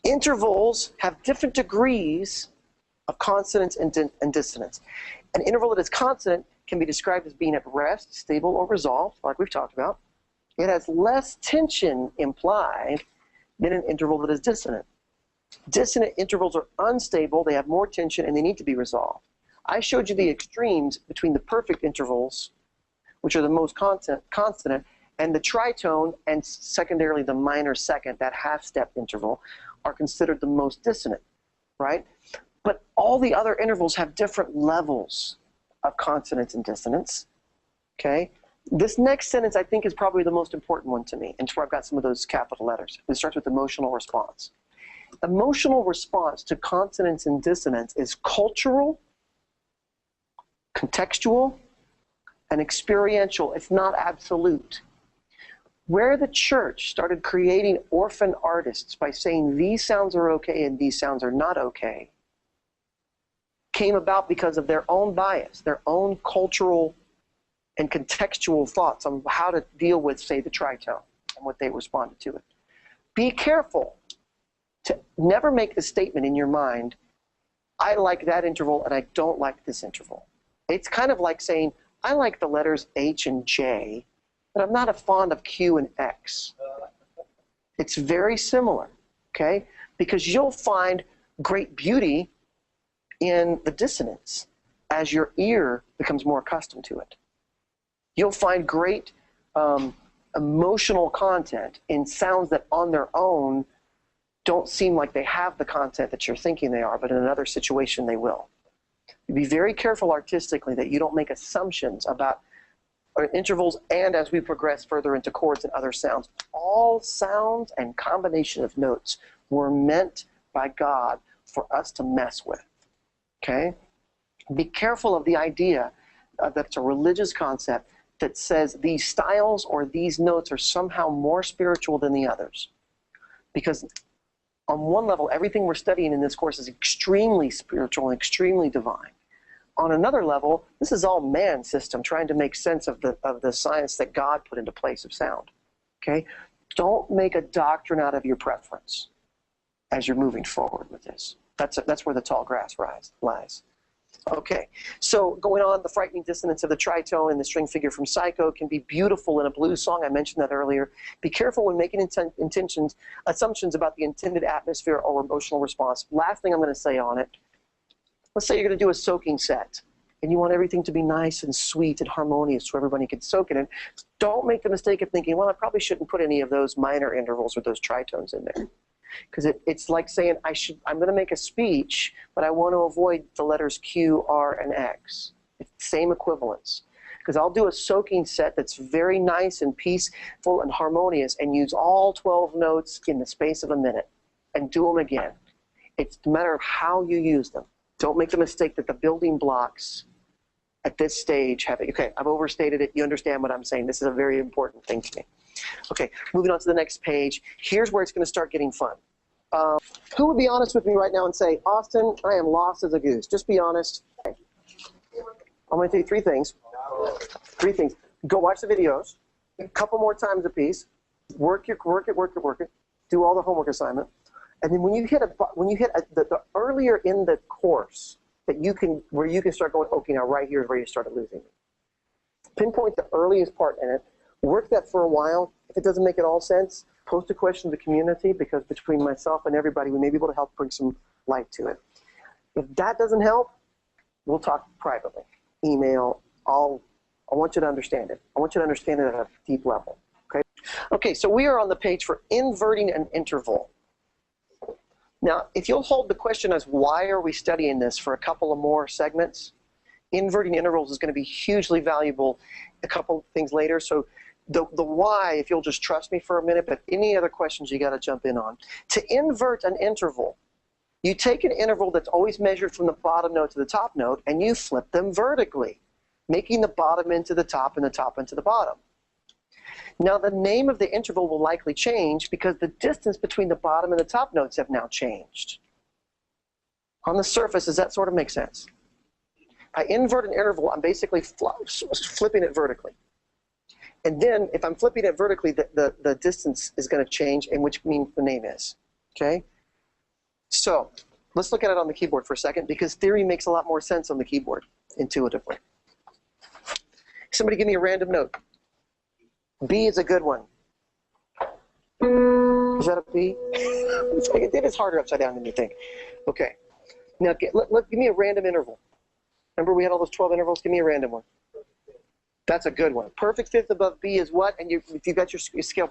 Intervals have different degrees of consonance and dissonance. An interval that is consonant can be described as being at rest, stable, or resolved, like we've talked about. It has less tension implied than an interval that is dissonant. Dissonant intervals are unstable, they have more tension, and they need to be resolved. I showed you the extremes between the perfect intervals, which are the most consonant, and the tritone, and secondarily the minor second, that half-step interval, are considered the most dissonant, right? But all the other intervals have different levels of consonance and dissonance, okay? This next sentence, I think, is probably the most important one to me, and it's where I've got some of those capital letters. It starts with emotional response. Emotional response to consonance and dissonance is cultural, contextual, and experiential. It's not absolute. Where the church started creating orphan artists by saying these sounds are okay and these sounds are not okay, came about because of their own bias, their own cultural and contextual thoughts on how to deal with, say, the tritone and what they responded to it. Be careful to never make the statement in your mind, I like that interval and I don't like this interval. It's kind of like saying, I like the letters H and J, but I'm not a fond of Q and X. It's very similar, okay? Because you'll find great beauty in the dissonance as your ear becomes more accustomed to it. You'll find great emotional content in sounds that on their own don't seem like they have the content that you're thinking they are, but in another situation they will. Be very careful artistically that you don't make assumptions about intervals, and as we progress further into chords and other sounds. All sounds and combination of notes were meant by God for us to mess with, okay? Be careful of the idea that it's a religious concept that says these styles or these notes are somehow more spiritual than the others. Because on one level, everything we're studying in this course is extremely spiritual and extremely divine. On another level, this is all man's system trying to make sense of the science that God put into place of sound, okay? Don't make a doctrine out of your preference as you're moving forward with this. That's where the tall grass lies. Okay, so going on, the frightening dissonance of the tritone and the string figure from Psycho can be beautiful in a blues song. I mentioned that earlier. Be careful when making assumptions about the intended atmosphere or emotional response. Last thing I'm going to say on it, let's say you're going to do a soaking set, and you want everything to be nice and sweet and harmonious so everybody can soak it in. Don't make the mistake of thinking, well, I probably shouldn't put any of those minor intervals or those tritones in there. Because it's like saying, I'm going to make a speech, but I want to avoid the letters Q, R, and X. It's the same equivalence. Because I'll do a soaking set that's very nice and peaceful and harmonious and use all 12 notes in the space of a minute and do them again. It's a matter of how you use them. Don't make the mistake that the building blocks at this stage have it. Okay, I've overstated it. You understand what I'm saying. This is a very important thing to me. Okay, moving on to the next page. Here's where it's going to start getting fun. Who would be honest with me right now and say, Austin, I am lost as a goose? Just be honest. Okay. I'm going to tell you three things. Go watch the videos a couple more times a piece. Work it. Do all the homework assignment. And then when you hit the earlier in the course that where you can start going, okay, now right here is where you started losing me. Pinpoint the earliest part in it. Work that for a while. If it doesn't make it all sense, post a question to the community, because between myself and everybody, we may be able to help bring some light to it. If that doesn't help, we'll talk privately. Email. I want you to understand it. I want you to understand it at a deep level. Okay? Okay, so we are on the page for inverting an interval. Now, if you'll hold the question as why are we studying this for a couple of more segments, inverting intervals is going to be hugely valuable a couple of things later. So the why, if you'll just trust me for a minute, but any other questions you got to jump in on. To invert an interval, you take an interval that's always measured from the bottom note to the top note, and you flip them vertically, making the bottom into the top and the top into the bottom. Now, the name of the interval will likely change because the distance between the bottom and the top notes have now changed. On the surface, does that sort of make sense? I invert an interval, I'm basically flipping it vertically. And then, if I'm flipping it vertically, the distance is going to change, and which means the name is. Okay? So let's look at it on the keyboard for a second, because theory makes a lot more sense on the keyboard intuitively. Somebody give me a random note. B is a good one. Is that a B? It is harder upside down than you think. Okay. Now, give me a random interval. Remember we had all those 12 intervals? Give me a random one. That's a good one. Perfect fifth above B is what? And if you got your scale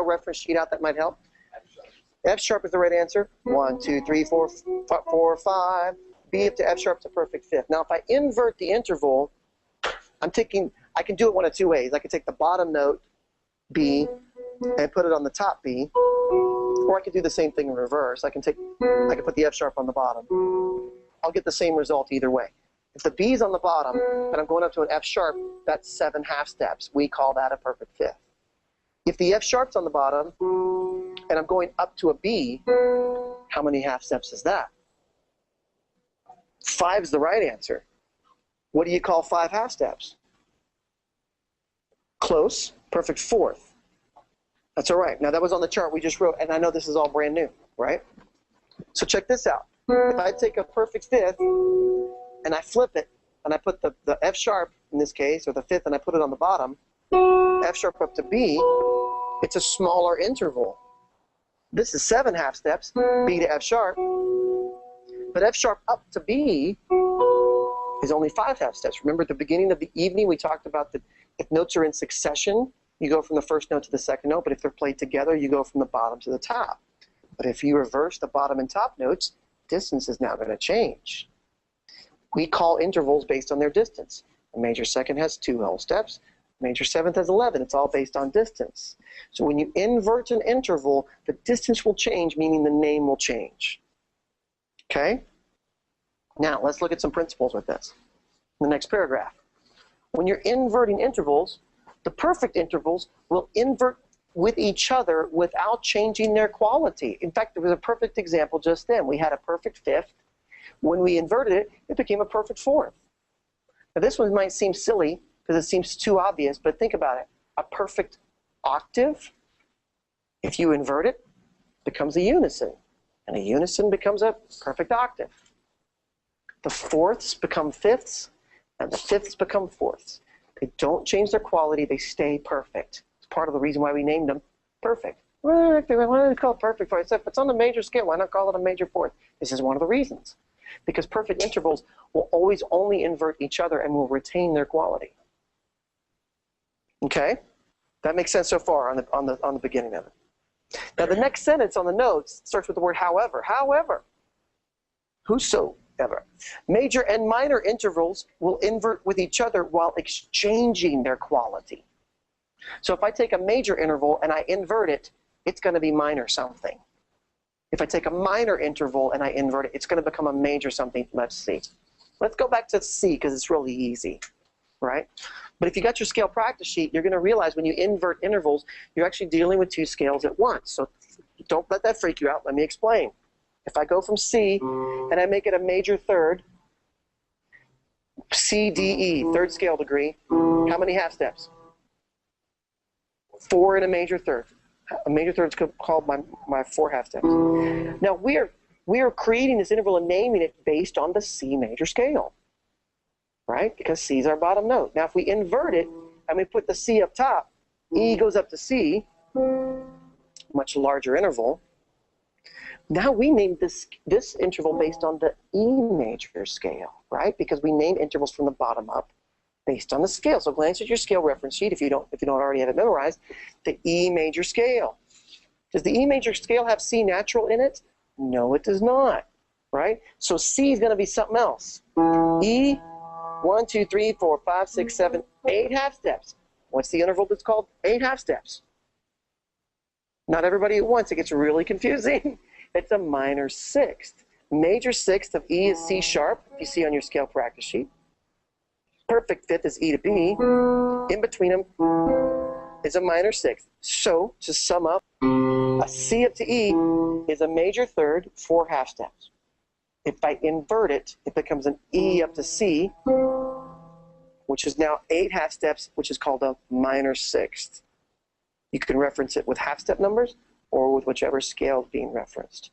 reference sheet out, that might help. F sharp is the right answer. 1, 2, 3, 4, 5. B up to F sharp is a perfect fifth. Now, if I invert the interval, I can do it one of two ways. I can take the bottom note, B, and put it on the top B, or I could do the same thing in reverse. I can put the F sharp on the bottom. I'll get the same result either way. If the B is on the bottom and I'm going up to an F sharp, that's 7 half steps. We call that a perfect fifth. If the F sharp's on the bottom and I'm going up to a B, how many half steps is that? 5 is the right answer. What do you call 5 half steps? Close. Perfect fourth. That's all right. Now, that was on the chart we just wrote, and I know this is all brand new, right? So check this out. If I take a perfect fifth and I flip it, and I put the F sharp, in this case, or the fifth, and I put it on the bottom, F sharp up to B, it's a smaller interval. This is 7 half steps, B to F sharp. But F sharp up to B is only 5 half steps. Remember at the beginning of the evening we talked about that if notes are in succession, you go from the first note to the second note, but if they're played together, you go from the bottom to the top. But if you reverse the bottom and top notes, distance is now going to change. We call intervals based on their distance. A major second has 2 whole steps. Major seventh has 11. It's all based on distance. So when you invert an interval, the distance will change, meaning the name will change. Okay? Now, let's look at some principles with this. In the next paragraph. When you're inverting intervals, the perfect intervals will invert with each other without changing their quality. In fact, there was a perfect example just then. We had a perfect fifth. When we inverted it, it became a perfect fourth. Now, this one might seem silly because it seems too obvious, but think about it. A perfect octave, if you invert it, becomes a unison. And a unison becomes a perfect octave. The fourths become fifths, and the fifths become fourths. They don't change their quality, they stay perfect. It's part of the reason why we named them perfect. Well, why do they call it perfect? If it's on the major scale, why not call it a major fourth? This is one of the reasons. Because perfect intervals will always only invert each other and will retain their quality. Okay? That makes sense so far on the beginning of it. Now the next sentence on the notes starts with the word however. However, whosoever. Major and minor intervals will invert with each other while exchanging their quality. So if I take a major interval and I invert it, it's going to be minor something. If I take a minor interval and I invert it, it's going to become a major something. Let's see. Let's go back to C because it's really easy, right? But if you got your scale practice sheet, you're going to realize when you invert intervals, you're actually dealing with 2 scales at once. So don't let that freak you out. Let me explain. If I go from C and I make it a major third, C, D, E, third scale degree, how many half steps? 4 in a major third. A major third is called my 4 half steps. Now we are creating this interval and naming it based on the C major scale, right? Because C is our bottom note. Now if we invert it and we put the C up top, E goes up to C, much larger interval. Now we named this interval based on the E major scale, right? Because we name intervals from the bottom up based on the scale. So glance at your scale reference sheet if you don't already have it memorized. The E major scale. Does the E major scale have C natural in it? No, it does not, right? So C is going to be something else. E, 1, 2, 3, 4, 5, 6, 7, 8 half steps. What's the interval that's called 8 half steps? Not everybody at once. It gets really confusing. It's a minor sixth. Major sixth of E is C sharp, you see on your scale practice sheet. Perfect fifth is E to B. In between them is a minor sixth. So, to sum up, a C up to E is a major third, 4 half steps. If I invert it, it becomes an E up to C, which is now 8 half steps, which is called a minor sixth. You can reference it with half step numbers or with whichever scale is being referenced.